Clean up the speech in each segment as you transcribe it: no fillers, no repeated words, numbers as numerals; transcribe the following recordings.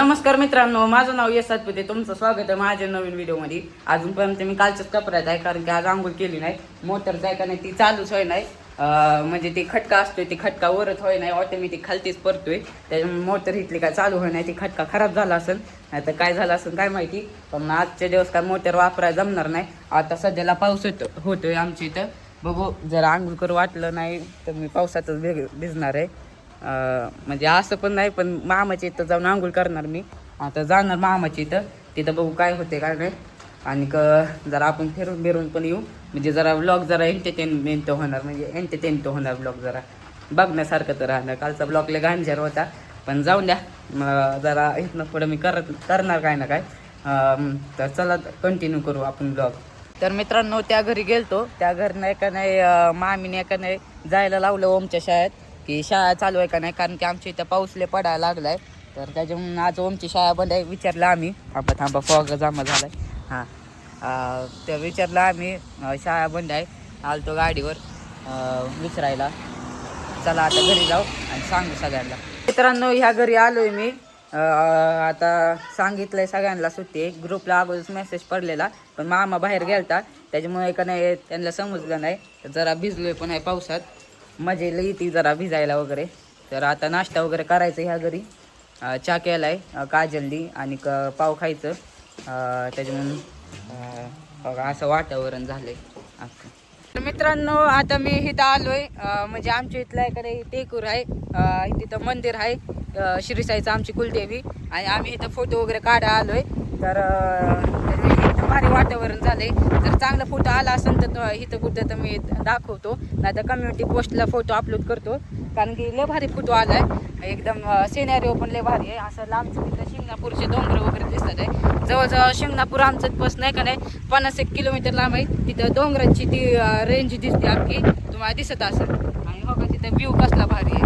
नमस्कार मित्रांनो, माझं नाव यश सातपुते. तुमचं स्वागत आहे माझ्या नवीन व्हिडिओमध्ये. अजूनपर्यंत मी कालच्याच कपड्यात आहे, कारण की आज आंघोळ केली नाही. मोटर जाय का नाही ती चालूच होय नाही. म्हणजे ती खटका असतोय, ती खटका वरत होय नाही, ऑटोमॅटिक खालतीच पडतोय. त्याच्यामुळे मोटर हिटली काय चालू होय नाही, ती खटका खराब झाला असेल, नाही तर काय झालं असेल काय माहिती. पण आजचे दिवस काय मोटर वापरायला जमणार नाही. आता सध्याला पाऊस होतोय आमच्या इथं. बघू, जर आंघोळ करू वाटलं नाही तर मी पावसातच भिजणार आहे. म्हणजे असं पण नाही, पण मामाच्या इथं जाऊन आंघोळ करणार मी. आता जाणार मामाच्या इथं, तिथं बघू काय होते काय नाही. आणि जरा आपण फिरून बिरून पण येऊ, म्हणजे जरा व्लॉग जरा एंटरटेनमेंट होणार, म्हणजे एंटरटेन होणार व्लॉग, जरा बघण्यासारखं तर राहणार. कालचा ब्लॉग लय घांजार होता, पण जाऊन द्या. जरा इथनं पुढं मी करणार काय ना काय. तर चला कंटिन्यू करू आपण ब्लॉग. तर मित्रांनो, त्या घरी गेलतो, त्या घरनं एका नाही मामीने एका नाही जायला लावलं ओमच्या शाळेत, की शाळा चालू आहे का नाही, कारण की आमच्या इथं पाऊस लय पडायला लागलाय. तर त्याच्यामुळे आज ओमची शाळा बंद आहे. विचारलं आम्ही, थांबा फॉग जमा झालाय. तर विचारलं आम्ही, शाळा बंद आहे. आलतो गाडीवर विचारायला. चला आता घरी जाऊ आणि सांगू सगळ्यांना. मित्रांनो, ह्या घरी आलोय मी. आता सांगितलंय सगळ्यांना सुट्टी आहे. ग्रुपला अगोदरच मेसेज पडलेला, पण मामा बाहेर गेलता, त्याच्यामुळे का नाही त्यांना समजलं नाही. तर जरा भिजलोय पण आहे पावसात. मजा येते जरा भिजायला वगैरे. तर आता नाश्ता वगैरे करायचं ह्या घरी. चहा केलाय काजलनी आणि पाव खायचं. त्याच्यामुळे असं वातावरण झालंय. तर मित्रांनो, आता मी इथं आलोय, म्हणजे आमच्या इथलं एखादे टेकूर आहे, तिथं मंदिर आहे श्री साईचं, आमची कुलदेवी. आणि आम्ही इथं फोटो वगैरे काढा आलोय. तर भारी वातावरण झालंय. जर चांगला फोटो आला असेल तर इथं कुठं तर मी दाखवतो, नाही तर कम्युनिटी पोस्टला फोटो अपलोड करतो, कारण की लय भारी फोटो आलाय. एकदम सिनेरिओ पण लय भारी आहे. असं लांबचं तिथं शिंगणापूरचे डोंगर वगैरे दिसत आहे. जवळजवळ शिंगणापूर आमचं बस नाही का नाही 50-1 किलोमीटर लांब आहे. तिथं डोंगरांची ती रेंज दिसते आपली, तुम्हाला दिसत असेल. आणि हो का, तिथं व्ह्यू कसला भारी आहे,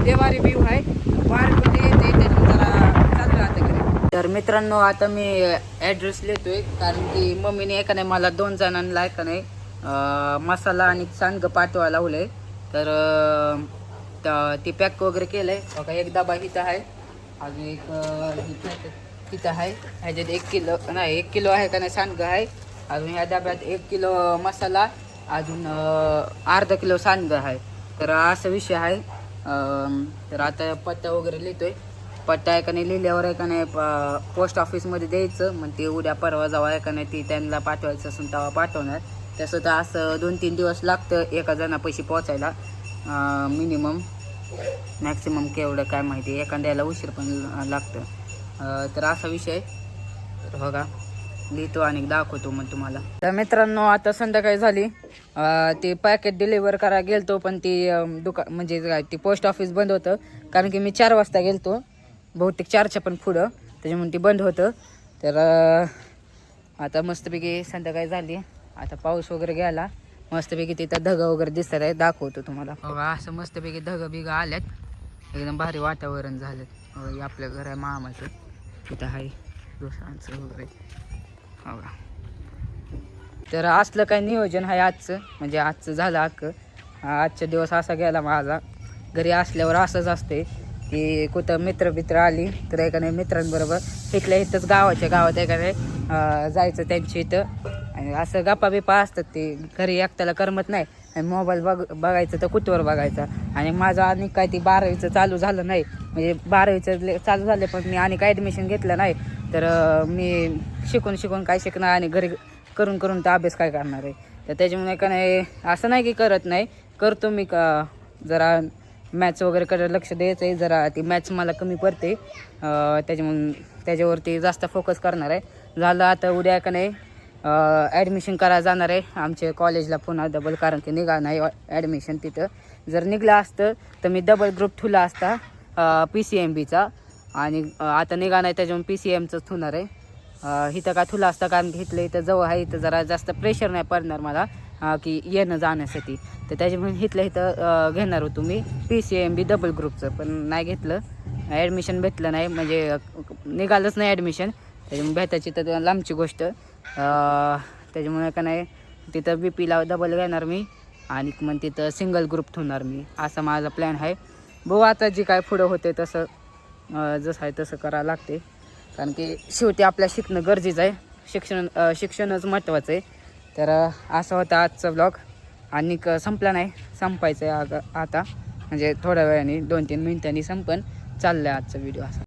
ते भारी व्ह्यू आहे. वार पण येते, त्याच्यामुळे जरा चालू आता घरी. तर मित्रांनो, आता मी ॲड्रेस लिहितोय, कारण की मम्मीने एका नाही मला 2 जणांना एका नाही मसाला आणि सांडगं पाठवायला लावलंय. तर ती पॅक वगैरे केलंय बघा. एक डबा इथं आहे, अजून एक तिथं आहे. ह्याच्यात 1 किलो नाही, 1 किलो आहे का नाही सांडगं आहे. अजून ह्या डब्यात 1 किलो मसाला, अजून अर्धा किलो सांडगं आहे. तर असा विषय आहे. तर आता पत्ता वगैरे लिहितोय. पत्ता आहे का नाही लिहिल्यावर आहे का नाही पोस्ट ऑफिसमध्ये द्यायचं. मग ते उद्या परवा जावं आहे का नाही, ती त्यांना पाठवायचं असून तेव्हा पाठवणार. तसं तर असं 2-3 दिवस लागतं एका जणापाशी पोचायला, मिनिमम. मॅक्सिमम केवढं काय माहिती, एखाद्याला उशीर पण लागतं. तर असा विषय. तर बघा, लिहितो आणि दाखवतो मग तुम्हाला. तर मित्रांनो, आता संध्याकाळी झाली. ते पॅकेट डिलिव्हर करायला गेलतो, पण ती म्हणजे काय, ती पोस्ट ऑफिस बंद होतं, कारण की मी 4 वाजता गेलतो, बहुतेक 4च्या पण पुढं, त्याच्यामुळे ती बंद होतं. तर आता मस्तपैकी संध्याकाळी झाली. आता पाऊस वगैरे गेला, मस्तपैकी तिथं ढगं वगैरे दिसत आहे, दाखवतो तुम्हाला. असं मस्तपैकी ढगं बिगं आल्यात, एकदम भारी वातावरण झालं. आपल्या घर आहे मामाचं, तिथं आहे दोसांचं वगैरे. तर असलं काय नियोजन आहे आजचं, म्हणजे आजचं झालं आजचा दिवस असा गेला माझा. घरी असल्यावर असंच असते की कुठं मित्र आली तर एका नाही मित्रांबरोबर इथल्या इथंच गावाच्या गावात एका नाही जायचं त्यांच्या इथं. आणि असं गप्पा बिप्पा असतात, ते घरी एकट्याला करमत नाही. आणि मोबाईल बघायचं तर कुठवर बघायचा. आणि माझं आणि काय ती 12वीचं चालू झालं नाही, म्हणजे 12वीचं चालू झालं, पण मी आणि काय ॲडमिशन घेतलं नाही. तर मी शिकून काय शिकणार, आणि घरी करून तर अभ्यास काय करणार आहे. तर त्याच्यामुळे का नाही, असं नाही की करत नाही, करतो मी. जरा मॅथ्स वगैरे कडे लक्ष द्यायचं आहे. जरा ती मॅथ्स मला कमी पडते, त्याच्यावरती जास्त फोकस करणार आहे. झालं आता उद्या का नाही ॲडमिशन करायला जाणार आहे आमच्या कॉलेजला पुन्हा डबल, कारण की निघा नाही ॲडमिशन तिथं. जर निघलं असतं तर मी डबल ग्रुप ठुला असता PCMBचा, आणि आता निघा नाही, त्याच्यामुळे PCMचंच ठेवणार आहे. इथं का ठुला असता, कारण की इथलं इथं जवळ आहे, इथं जरा जास्त प्रेशर नाही पडणार मला की येणं जाण्यासाठी. तर त्याच्यामुळे इथलं इथं घेणार होतो मी PCMB डबल ग्रुपचं, पण नाही घेतलं, ॲडमिशन भेटलं नाही, म्हणजे निघालंच नाही ॲडमिशन. त्याच्यामुळे भेटायची तर लांबची गोष्ट. त्याच्यामुळे का नाही तिथं BP डबल घेणार मी, आणि मग तिथं सिंगल ग्रुप ठेवणार मी, असा माझा प्लॅन आहे. बघू आता जी काय पुढं होते तसं. जसं आहे तसं करावं लागते, कारण की शेवटी आपल्या शिकणं गरजेचं आहे. शिक्षणच महत्त्वाचं आहे. तर असा होता आजचा ब्लॉग. आणि संपला नाही, संपायचं आहे आता, म्हणजे थोड्या वेळाने 2-3 मिनिटांनी संपन. चाललं आहे आजचा व्हिडिओ असा.